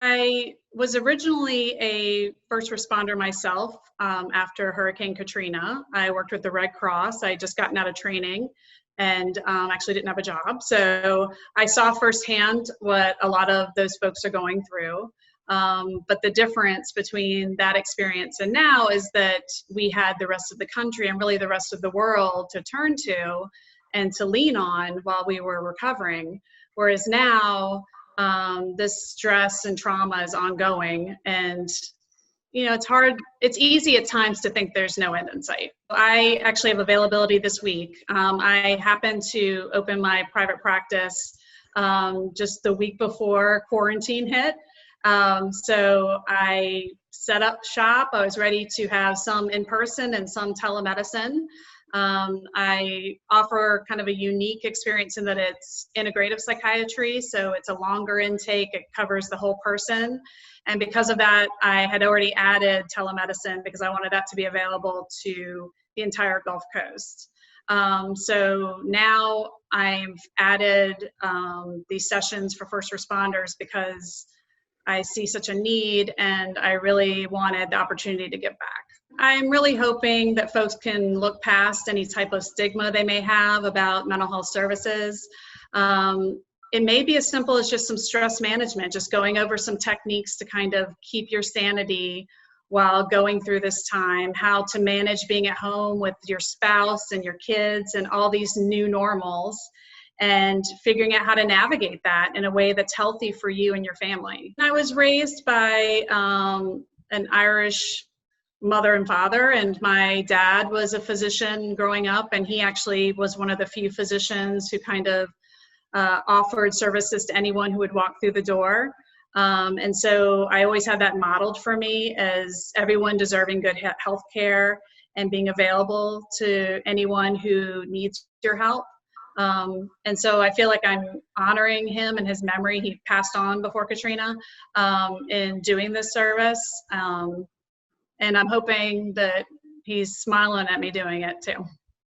I was originally a first responder myself after Hurricane Katrina. I worked with the Red Cross. I had just gotten out of training and actually didn't have a job. So I saw firsthand what a lot of those folks are going through. But the difference between that experience and now is that we had the rest of the country and really the rest of the world to turn to and to lean on while we were recovering. Whereas now, this stress and trauma is ongoing, and it's easy at times to think there's no end in sight. I actually have availability this week. I happened to open my private practice just the week before quarantine hit. So I set up shop. I was ready to have some in person and some telemedicine. I offer kind of a unique experience in that it's integrative psychiatry, so it's a longer intake. It covers the whole person. And because of that, I had already added telemedicine because I wanted that to be available to the entire Gulf Coast. So now I've added these sessions for first responders because I see such a need and I really wanted the opportunity to give back. I'm really hoping that folks can look past any type of stigma they may have about mental health services. It may be as simple as just some stress management, just going over some techniques to kind of keep your sanity while going through this time, how to manage being at home with your spouse and your kids and all these new normals, and figuring out how to navigate that in a way that's healthy for you and your family. I was raised by an Irish mother and father, and my dad was a physician growing up, and he actually was one of the few physicians who kind of offered services to anyone who would walk through the door. And so I always had that modeled for me as everyone deserving good health care and being available to anyone who needs your help. And so I feel like I'm honoring him and his memory. He passed on before Katrina in doing this service. And I'm hoping that he's smiling at me doing it too.